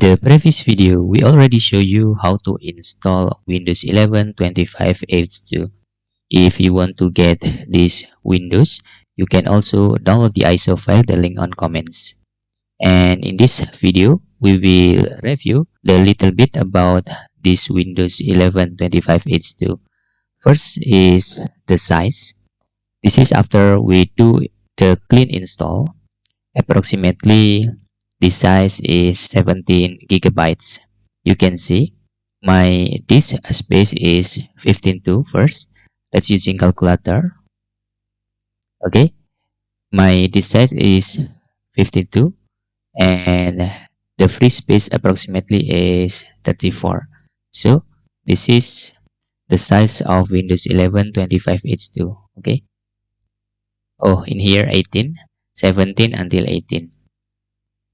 the previous video, we already show you how to install Windows 11 25H2. If you want to get this Windows, you can also download the ISO file, the link on comments. And in this video, we will review a little bit about this Windows 11 25H2. First is the size. This is after we do the clean install. Approximately the size is 17 gigabytes. You can see my disk space is 15.2 first. Let's using calculator. Okay, my disk size is 52 and the free space approximately is 34. So this is the size of Windows 11 25H2. Okay. Oh, in here 18, 17 until 18.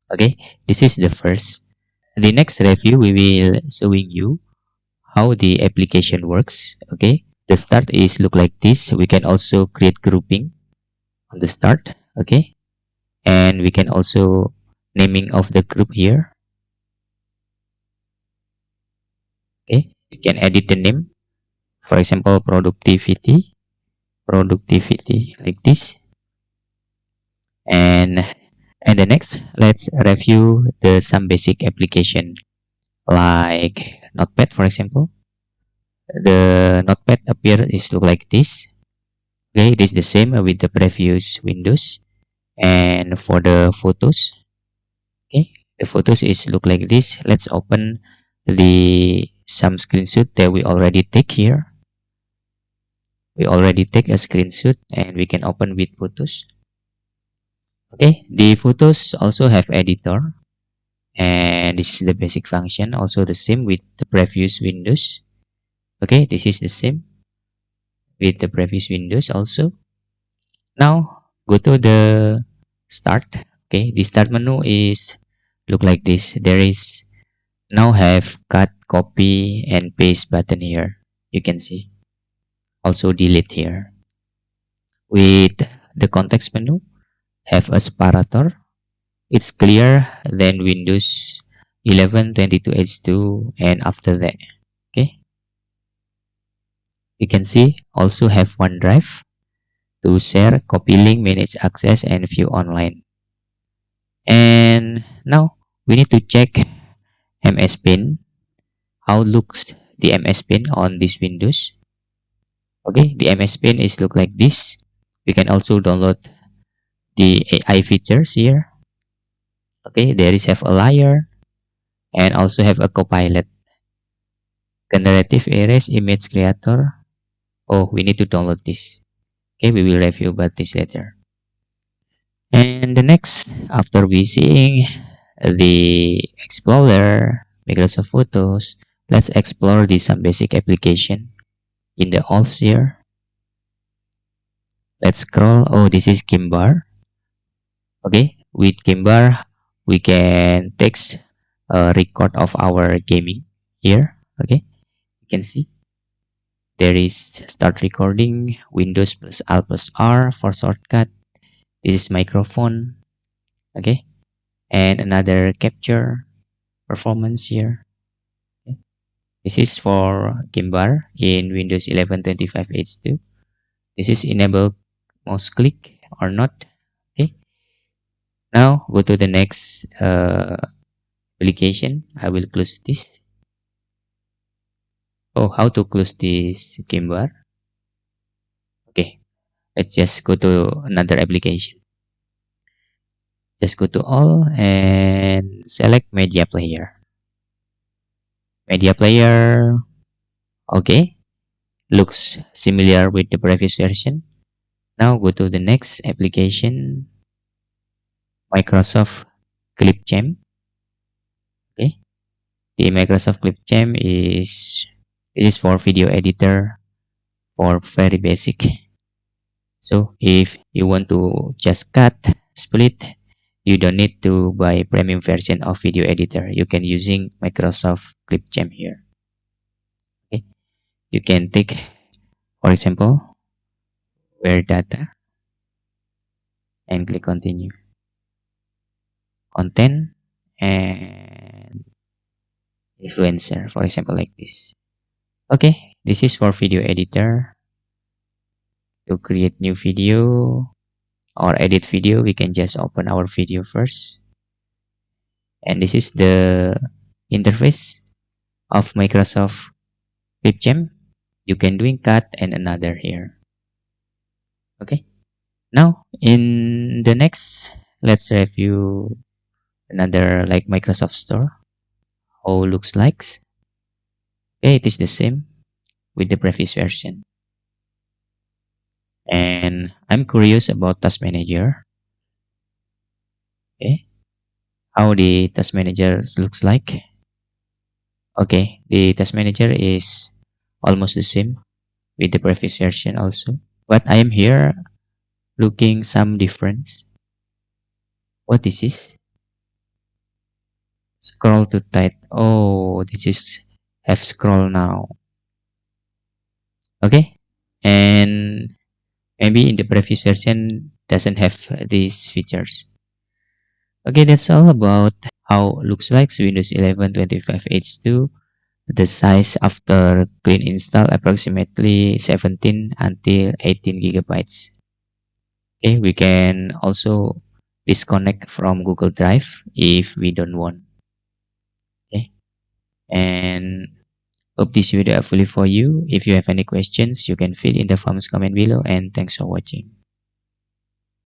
Okay, this is the first. The next review, we will showing you how the application works. Okay, the start is look like this. We can also create grouping on the start. Okay, and we can also naming of the group here. Okay, you can edit the name. For example, productivity like this. And the next, let's review the some basic application like Notepad, for example. The Notepad appear is look like this. Okay, it is the same with the previous Windows. And for the photos, okay, the photos is look like this. Let's open the some screenshot that we already take here. We already take a screenshot and we can open with photos. Okay, the photos also have editor, and this is the basic function, also the same with the previous Windows. Okay, this is the same with the previous Windows also. Now go to the start. Okay, the start menu is look like this. There is now have cut, copy and paste button here. You can see also delete here. With the context menu have a separator. It's clear than Windows 11 22H2 and after that. Okay, you can see also have OneDrive to share, copy link, manage access and view online. And now we need to check MS Paint. How looks the MS Paint on this Windows? Okay, the MS Paint is look like this. We can also download the AI features here. Okay, there is have a layer and also have a copilot. Generative erase image creator. Oh, we need to download this. Okay, we will review about this later. And the next, after we seeing the Explorer, Microsoft Photos, let's explore the some basic application in the Alts here. Let's scroll. Oh, this is Gimbar. Okay, with Gimbar, we can text a record of our gaming here. Okay, you can see there is start recording, Windows plus Alt plus R for shortcut. This is microphone. Okay, and another capture performance here. Okay. This is for Gimbar in Windows 11 25H2. This is enable mouse click or not. Okay, now go to the next application. I will close this. Oh, how to close this Gimbar? Okay, let's just go to another application. Just go to all and select media player. Media player, okay, looks similar with the previous version. Now go to the next application, Microsoft Clipchamp. Okay, the Microsoft Clipchamp is this is for video editor, for very basic. So if you want to just cut, split, you don't need to buy premium version of video editor. You can using Microsoft Clipchamp here. Okay, you can take, for example, where data and click continue. Content and influencer, for example, like this. Okay, this is for video editor. To create new video or edit video, we can just open our video first. And this is the interface of Microsoft Pipgem. You can doing cut and another here. Okay. Now in the next, let's review another like Microsoft Store. How it looks like. Okay, it is the same with the previous version. And I'm curious about Task Manager. Okay, how the Task Manager looks like. Okay, the Task Manager is almost the same with the previous version also. But I am here looking some difference. What is this? Scroll to tight. Oh, this is have scroll now. Okay, and maybe in the previous version doesn't have these features. Okay, that's all about how looks like Windows 11 25H2. The size after clean install approximately 17 until 18 gigabytes. Okay, we can also disconnect from Google Drive if we don't want. Okay, and hope this video helpful for you. If you have any questions, you can fill in the forms comment below, and thanks for watching.